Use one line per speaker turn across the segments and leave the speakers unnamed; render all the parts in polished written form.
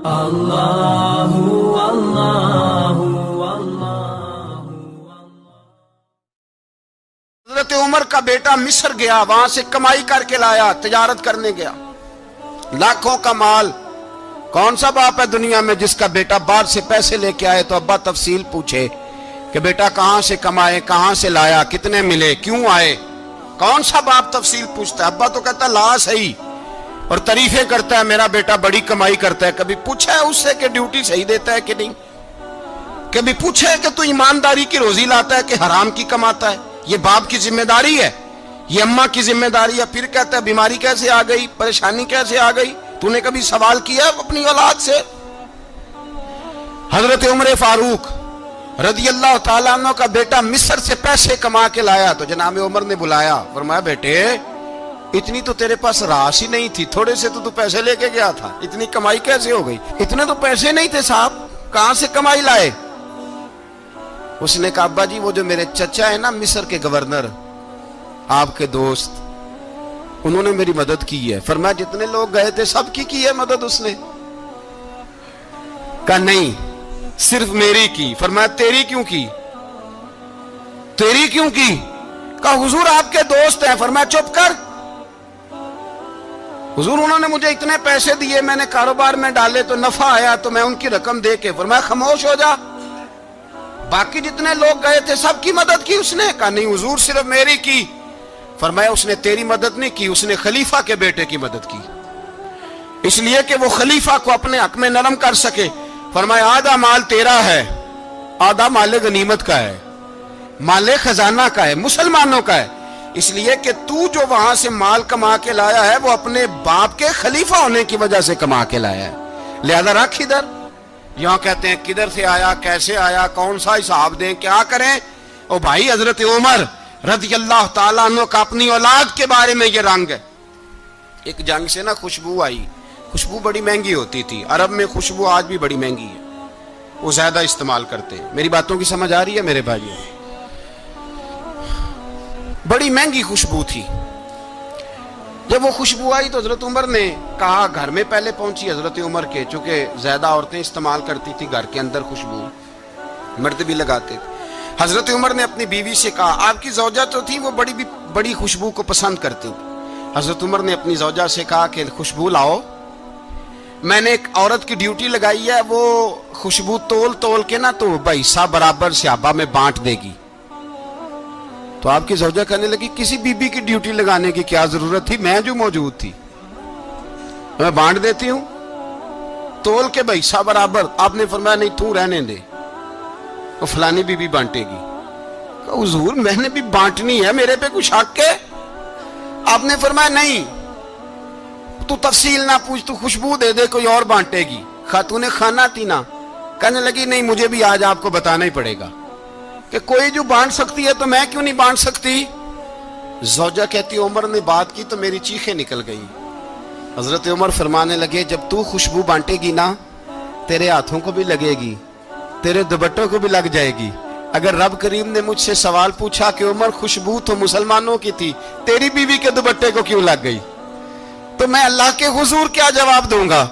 اللہ اللہ اللہ۔
حضرت عمر کا بیٹا مصر گیا، وہاں سے کمائی کر کے لایا، تجارت کرنے گیا، لاکھوں کا مال۔ کون سا باپ ہے دنیا میں جس کا بیٹا باہر سے پیسے لے کے آئے تو ابا تفصیل پوچھے کہ بیٹا کہاں سے کمائے، کہاں سے لایا، کتنے ملے، کیوں آئے؟ کون سا باپ تفصیل پوچھتا ہے؟ ابا تو کہتا لا صحیح اور تعریفیں کرتا ہے، میرا بیٹا بڑی کمائی کرتا ہے۔ کبھی پوچھا ہے اس سے کہ ڈیوٹی صحیح دیتا ہے کہ نہیں؟ کبھی پوچھا ہے کہ تو ایمانداری کی روزی لاتا ہے کہ حرام کی کماتا ہے؟ یہ باپ کی ذمہ داری ہے، یہ اماں کی ذمہ داری ہے۔ پھر کہتا ہے بیماری کیسے آ گئی، پریشانی کیسے آ گئی؟ تو نے کبھی سوال کیا اپنی اولاد سے؟ حضرت عمر فاروق رضی اللہ تعالیٰ عنہ کا بیٹا مصر سے پیسے کما کے لایا تو جناب عمر نے بلایا، فرمایا بیٹے اتنی تو تیرے پاس راس ہی نہیں تھی، تھوڑے سے تو پیسے لے کے گیا تھا، اتنی کمائی کیسے ہو گئی؟ اتنے تو پیسے نہیں تھے صاحب، کہاں سے کمائی لائے؟ اس نے کہا ابا جی وہ جو میرے چچا ہے نا مصر کے گورنر، آپ کے دوست، انہوں نے میری مدد کی ہے۔ فرمایا جتنے لوگ گئے تھے سب کی ہے مدد اس نے؟ کہا نہیں صرف میری کی۔ فرمایا تیری کیوں کی؟ تیری کیوں کی؟ کہا حضور آپ کے دوست ہیں۔ فرمایا چپ کر، حضور انہوں نے مجھے اتنے پیسے دیے، میں نے کاروبار میں ڈالے تو نفع آیا تو میں ان کی رقم دے کے۔ فرمایا خاموش ہو جا، باقی جتنے لوگ گئے تھے سب کی مدد کی اس نے؟ کہا نہیں حضور صرف میری کی۔ فرمایا اس نے تیری مدد نہیں کی، اس نے خلیفہ کے بیٹے کی مدد کی، اس لیے کہ وہ خلیفہ کو اپنے حق میں نرم کر سکے۔ فرمایا آدھا مال تیرا ہے، آدھا مال غنیمت کا ہے، مال خزانہ کا ہے، مسلمانوں کا ہے، اس لیے کہ تو جو وہاں سے مال کما کے لایا ہے وہ اپنے باپ کے خلیفہ ہونے کی وجہ سے کما کے لایا ہے، لہذا رکھ ادھر۔ یہاں کہتے ہیں کدھر سے آیا، کیسے آیا، کون سا حساب دیں، کیا کریں؟ او بھائی حضرت عمر رضی اللہ تعالیٰ عنہ کا اپنی اولاد کے بارے میں یہ رنگ ہے۔ ایک جنگ سے نا خوشبو آئی، خوشبو بڑی مہنگی ہوتی تھی، عرب میں خوشبو آج بھی بڑی مہنگی ہے، وہ زیادہ استعمال کرتے ہیں۔ میری باتوں کی سمجھ آ رہی ہے میرے بھائیوں؟ بڑی مہنگی خوشبو تھی۔ جب وہ خوشبو آئی تو حضرت عمر نے کہا، گھر میں پہلے پہنچی حضرت عمر کے، چونکہ زیادہ عورتیں استعمال کرتی تھی گھر کے اندر خوشبو، مرد بھی لگاتے تھے۔ حضرت عمر نے اپنی بیوی سے کہا، آپ کی زوجہ تو تھی وہ بڑی خوشبو کو پسند کرتی تھی۔ حضرت عمر نے اپنی زوجہ سے کہا کہ خوشبو لاؤ، میں نے ایک عورت کی ڈیوٹی لگائی ہے، وہ خوشبو تول تول کے نا تو حصہ برابر صحابہ میں بانٹ دے گی۔ تو آپ کی زوجہ کہنے لگی کسی بی بی کی ڈیوٹی لگانے کی کیا ضرورت تھی، میں جو موجود تھی میں بانٹ دیتی ہوں تول کے حصہ برابر۔ آپ نے فرمایا نہیں تو رہنے دے، وہ فلانی بی بی بانٹے گی۔ کہا حضور میں نے بھی بانٹنی ہے، میرے پہ کچھ حق ہے؟ آپ نے فرمایا نہیں تو تفصیل نہ پوچھ، تو خوشبو دے دے، کوئی اور بانٹے گی۔ خاتون خانہ تھی نا، کہنے لگی نہیں مجھے بھی آج آپ کو بتانا ہی پڑے گا کہ کوئی جو بانٹ سکتی ہے تو میں کیوں نہیں بانٹ سکتی؟ زوجہ کہتی عمر نے بات کی تو میری چیخیں نکل گئی۔ حضرت عمر فرمانے لگے جب تو خوشبو بانٹے گی نا تیرے ہاتھوں کو بھی لگے گی، تیرے دوپٹوں کو بھی لگ جائے گی۔ اگر رب کریم نے مجھ سے سوال پوچھا کہ عمر خوشبو تو مسلمانوں کی تھی، تیری بیوی کے دوپٹے کو کیوں لگ گئی، تو میں اللہ کے حضور کیا جواب دوں گا؟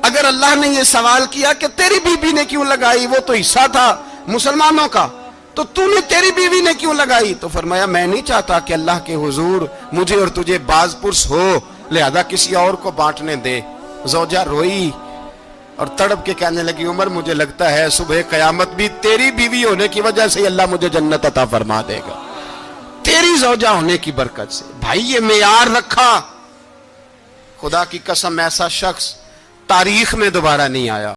اگر اللہ نے یہ سوال کیا کہ تیری بیوی نے کیوں لگائی، وہ تو حصہ تھا مسلمانوں کا، تو نے تیری بیوی نے کیوں لگائی؟ تو فرمایا میں نہیں چاہتا کہ اللہ کے حضور مجھے اور تجھے باز پرس ہو، لہذا کسی اور کو بانٹنے دے۔ زوجہ روئی اور تڑپ کے کہنے لگی عمر مجھے لگتا ہے صبح قیامت بھی تیری بیوی ہونے کی وجہ سے اللہ مجھے جنت عطا فرما دے گا، تیری زوجہ ہونے کی برکت سے۔ بھائی یہ معیار رکھا، خدا کی قسم ایسا شخص تاریخ میں دوبارہ نہیں آیا۔